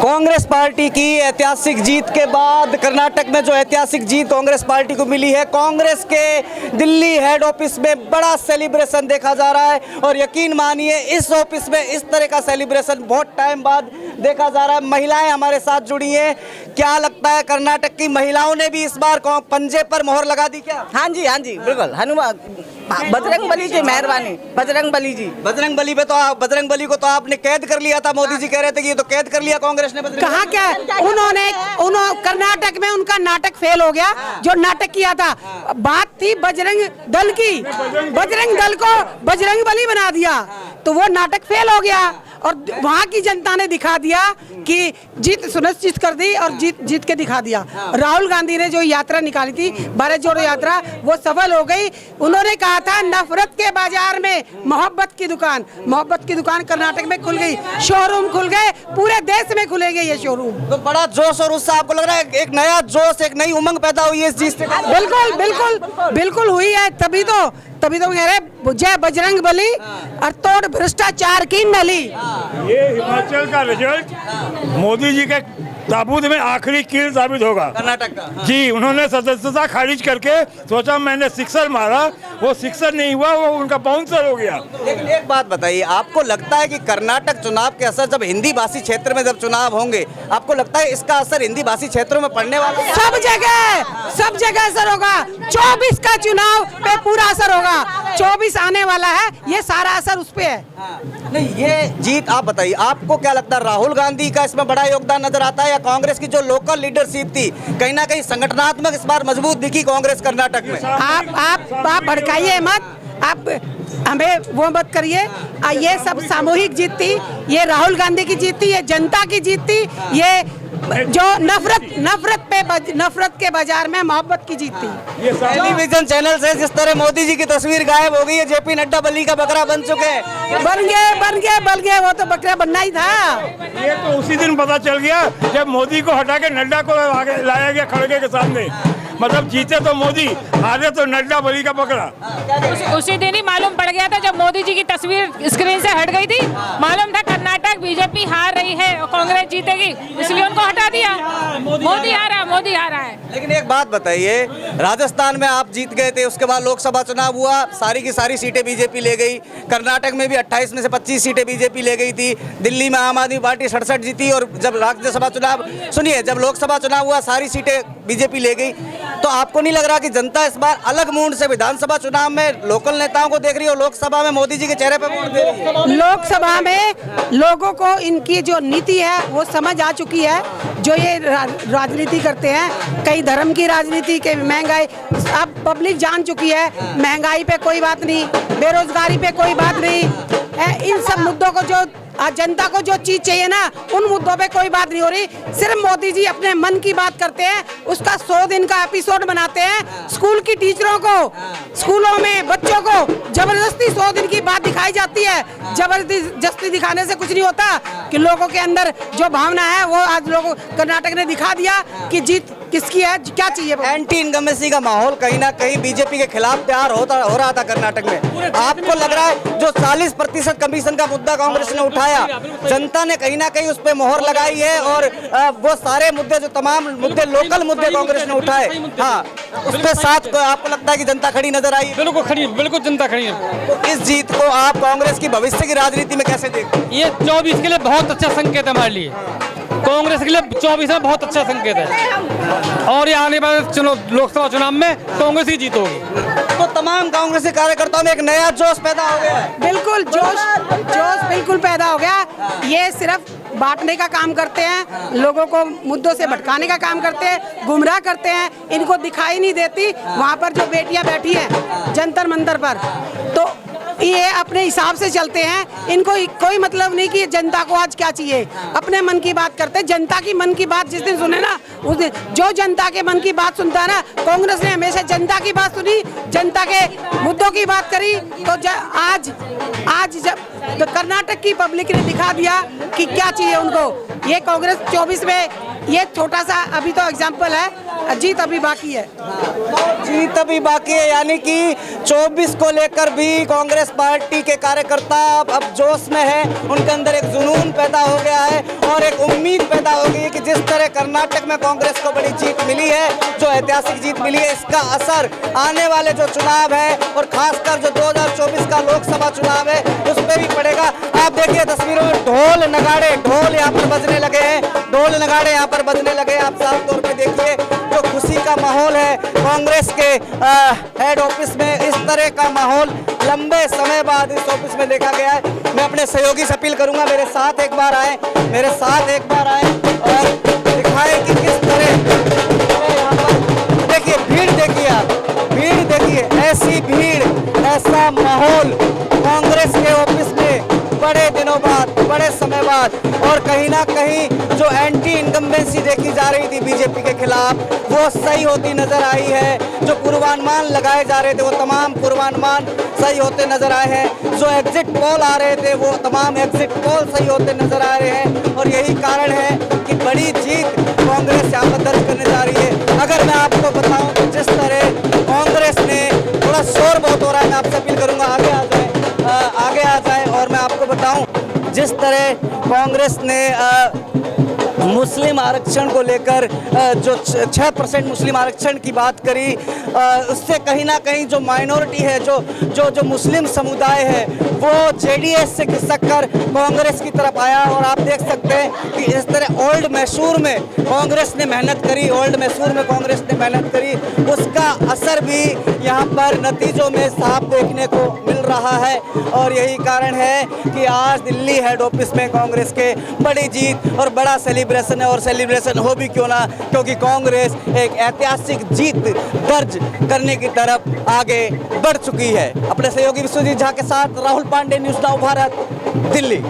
Congress party की ऐतिहासिक जीत के बाद कर्नाटक में जो ऐतिहासिक जीत कांग्रेस पार्टी को मिली है, कांग्रेस के दिल्ली हेड ऑफिस में बड़ा सेलिब्रेशन देखा जा रहा है। और यकीन मानिए इस ऑफिस में इस तरह का सेलिब्रेशन बहुत टाइम बाद देखा जा रहा है। महिलाएं हमारे साथ जुड़ी हैं। क्या लगता है, कर्नाटक की महिलाओं ने भी इस बार पंजे पर मोहर लगा दी क्या? हाँ जी बिल्कुल। हनुमान बजरंग बली की मेहरबानी। बजरंग बली जी, बजरंग बली पे तो बजरंग बली को तो आपने कैद कर लिया था। मोदी जी कह रहे थे कि ये तो कैद कर लिया कांग्रेस ने। कहा क्या उन्होंने कर्नाटक में उनका नाटक फेल हो गया जो नाटक किया था। बात थी बजरंग दल की, बजरंग दल को बजरंग बली बना दिया तो वो नाटक फेल हो गया। और वहाँ की जनता ने दिखा दिया कि जीत सुनिश्चित कर दी और जीत के दिखा दिया। राहुल गांधी ने जो यात्रा निकाली थी, भारत जोड़ो यात्रा, वो सफल हो गई। उन्होंने कहा था नफरत के बाजार में मोहब्बत की दुकान। मोहब्बत की दुकान कर्नाटक में खुल गई, शोरूम खुल गए, पूरे देश में खुलेंगे ये शोरूम। तो बड़ा जोश और उत्साह आपको लग रहा है, एक नया जोश, एक नई उमंग पैदा हुई है इस चीज से? बिल्कुल बिल्कुल बिल्कुल हुई है। तभी तो कह रहे जय बजरंग बली और तोड़ भ्रष्टाचार की नली। ये हिमाचल का रिजल्ट मोदी जी के ताबूत में आखिरी कील साबित होगा कर्नाटक का। जी, उन्होंने सदस्यता खारिज करके सोचा मैंने सिक्सर मारा, वो सिक्सर नहीं हुआ, वो उनका बाउंसर हो गया। लेकिन एक बात बताइए, आपको लगता है कि कर्नाटक चुनाव के असर, जब हिंदी भाषी क्षेत्र में जब चुनाव होंगे, आपको लगता है इसका असर हिंदी भाषी क्षेत्रों में पड़ने वाला है? सब जगह असर होगा। 24 का चुनाव पे पूरा असर होगा। 24 आने वाला है, ये सारा असर उस पे है। नहीं, ये जीत आप बताइए, आपको क्या लगता है, राहुल गांधी का इसमें बड़ा योगदान नजर आता है या कांग्रेस की जो लोकल लीडरशिप थी, कहीं ना कहीं संगठनात्मक इस बार मजबूत दिखी कांग्रेस कर्नाटक में? आप भड़काइए मत, आप हमें वो मत करिए। ये सब सामूहिक जीत थी, ये राहुल गांधी की जीत थी, ये जनता की जीत थी, ये जो नफरत के बाजार में मोहब्बत की जीत थी। टेलीविजन चैनल से जिस तरह मोदी जी की तस्वीर गायब हो गई है, जेपी नड्डा बलि का बकरा बन चुके हैं। बन गए, वो तो बकरा बनना ही था। ये तो उसी दिन पता चल गया जब मोदी को हटा के नड्डा को आगे लाया गया खड़गे के सामने। मतलब जीते तो मोदी, हारे तो नड्डा बलि का बकरा। उसी दिन ही मालूम पड़ गया था जब मोदी जी की तस्वीर स्क्रीन से हट गई थी। मालूम था कर्नाटक बीजेपी हार रही है और कांग्रेस जीतेगी, इसलिए उनको हटा दिया। मोदी आ रहा है। लेकिन एक बात बताइए, राजस्थान में आप जीत गए थे, उसके बाद लोकसभा चुनाव हुआ, सारी की सारी सीटें बीजेपी ले गई। कर्नाटक में भी 28 में से 25 सीटें बीजेपी ले गई थी। दिल्ली में आम आदमी पार्टी 67 जीती। और जब राज्यसभा चुनाव, सुनिए, जब लोकसभा चुनाव हुआ, सारी सीटें बीजेपी ले गई। तो आपको नहीं लग रहा कि जनता इस बार अलग मूड से विधानसभा चुनाव में लोकल नेताओं को देख रही है और लोकसभा में मोदी जी के चेहरे पे वोट दे रही है? लोकसभा में लोगों को इनकी जो नीति है वो समझ आ चुकी है। जो ये राजनीति करते हैं, कई धर्म की राजनीति के, महंगाई, अब पब्लिक जान चुकी है। महंगाई पे कोई बात नहीं, बेरोजगारी पे कोई बात नहीं, इन सब मुद्दों को जो जनता को जो चीज चाहिए ना, उन मुद्दों पे कोई बात नहीं हो रही। सिर्फ मोदी जी अपने मन की बात करते हैं, उसका 100 दिन का एपिसोड बनाते हैं। स्कूल की टीचरों को, स्कूलों में बच्चों को जबरदस्ती 100 दिन की बात दिखाई जाती है। जबरदस्ती दिखाने से कुछ नहीं होता कि लोगों के अंदर जो भावना है वो आज लोगों कर्नाटक ने दिखा दिया कि जीत किसकी है, क्या चाहिए। एंटी इनकमेंसी का माहौल कहीं ना कहीं बीजेपी के खिलाफ तैयार हो रहा था कर्नाटक में। आपको लग रहा है जो 40% कमीशन का मुद्दा कांग्रेस ने उठाया, जनता ने कहीं ना कहीं उस पर मोहर लगाई है और वो सारे मुद्दे, जो तमाम मुद्दे, लोकल मुद्दे कांग्रेस ने उठाए, हाँ, उस पर साथ आपको लगता है कि जनता खड़ी नजर आई? बिल्कुल जनता खड़ी है। तो इस जीत को आप कांग्रेस की भविष्य की राजनीति में कैसे देखते हैं? ये 24 के लिए बहुत अच्छा संकेत है हमारे लिए। कांग्रेस के लिए 24 में बहुत अच्छा संकेत है और ये आने वाले लोकसभा चुनाव में कांग्रेस ही जीतोगी। तो तमाम कांग्रेसी कार्यकर्ताओं में एक नया जोश पैदा हो गया है। बिल्कुल जोश बिल्कुल पैदा हो गया। ये सिर्फ बांटने का काम करते हैं, लोगों को मुद्दों से भटकाने का काम करते हैं, गुमराह करते हैं। इनको दिखाई नहीं देती वहाँ पर जो बेटियां बैठी हैं जंतर मंतर पर, तो ये अपने हिसाब से चलते हैं। इनको कोई मतलब नहीं कि जनता को आज क्या चाहिए, अपने मन की बात करते हैं। जनता की मन की बात जिस दिन सुने ना, उस दिन जो जनता के मन की बात सुनता है ना, कांग्रेस ने हमेशा जनता की बात सुनी, जनता के मुद्दों की बात करी। तो आज जब तो कर्नाटक की पब्लिक ने दिखा दिया कि क्या चाहिए उनको। ये कांग्रेस 24 में, ये छोटा सा अभी तो एग्जाम्पल है, जीत अभी बाकी है। जीत अभी बाकी है, यानी कि 24 को लेकर भी कांग्रेस पार्टी के कार्यकर्ता अब जोश में है। उनके अंदर एक जुनून पैदा हो गया है और एक उम्मीद पैदा हो गई है कि जिस तरह कर्नाटक में कांग्रेस को बड़ी जीत मिली है, जो ऐतिहासिक जीत मिली है, इसका असर आने वाले जो चुनाव है और खासकर जो 2024 का लोकसभा चुनाव है उस पर भी पड़ेगा। आप देखिए तस्वीरों में ढोल नगाड़े, ढोल यहाँ पर बजने लगे हैं, ढोल नगाड़े यहाँ पर बजने लगे हैं। आप साफ तौर पे देखिए जो खुशी का माहौल है कांग्रेस के हेड ऑफिस में, इस तरह का माहौल लंबे समय बाद इस ऑफिस में देखा गया है। मैं अपने सहयोगी से अपील करूंगा मेरे साथ एक बार आए और दिखाएं कि किस तरह यहाँ पर देखिए भीड़, देखिए आप भीड़ देखिए, ऐसी भीड़, ऐसा माहौल कांग्रेस के ऑफिस में बड़े दिनों बाद, बड़े समय बाद। और कहीं ना कहीं जो एंटी इनकम्बेंसी देखी जा रही थी बीजेपी के खिलाफ वो सही होती नजर आई है। जो पूर्वानुमान लगाए जा रहे थे वो तमाम पूर्वानुमान सही होते नजर आए हैं। जो एग्जिट पोल आ रहे थे वो तमाम एग्जिट पोल सही होते नजर आ रहे हैं और यही कारण है कि बड़ी जीत कांग्रेस यहाँ पर दर्ज करने जा रही है। अगर मैं आपको बताऊं तो जिस तरह कांग्रेस ने, थोड़ा शोर बहुत हो रहा है, मैं आपसे अपील करूंगा आगे आ जाए और मैं आपको बताऊं जिस तरह कांग्रेस ने मुस्लिम आरक्षण को लेकर जो 6% मुस्लिम आरक्षण की बात करी, उससे कहीं ना कहीं जो माइनॉरिटी है, जो मुस्लिम समुदाय है वो जेडीएस से खिसक कर कांग्रेस की तरफ आया। और आप देख सकते हैं कि इस तरह ओल्ड मैसूर में कांग्रेस ने मेहनत करी, उसका असर भी यहाँ पर नतीजों में साफ देखने को मिल रहा है। और यही कारण है कि आज दिल्ली हेड ऑफिस में कांग्रेस के बड़ी जीत और बड़ा सेलिब्रेशन है। और सेलिब्रेशन हो भी क्यों ना, क्योंकि कांग्रेस एक ऐतिहासिक जीत दर्ज करने की तरफ आगे बढ़ चुकी है। अपने सहयोगी विश्वजीत झा के साथ राहुल पांडे, न्यूज़ नाउ भारत, दिल्ली।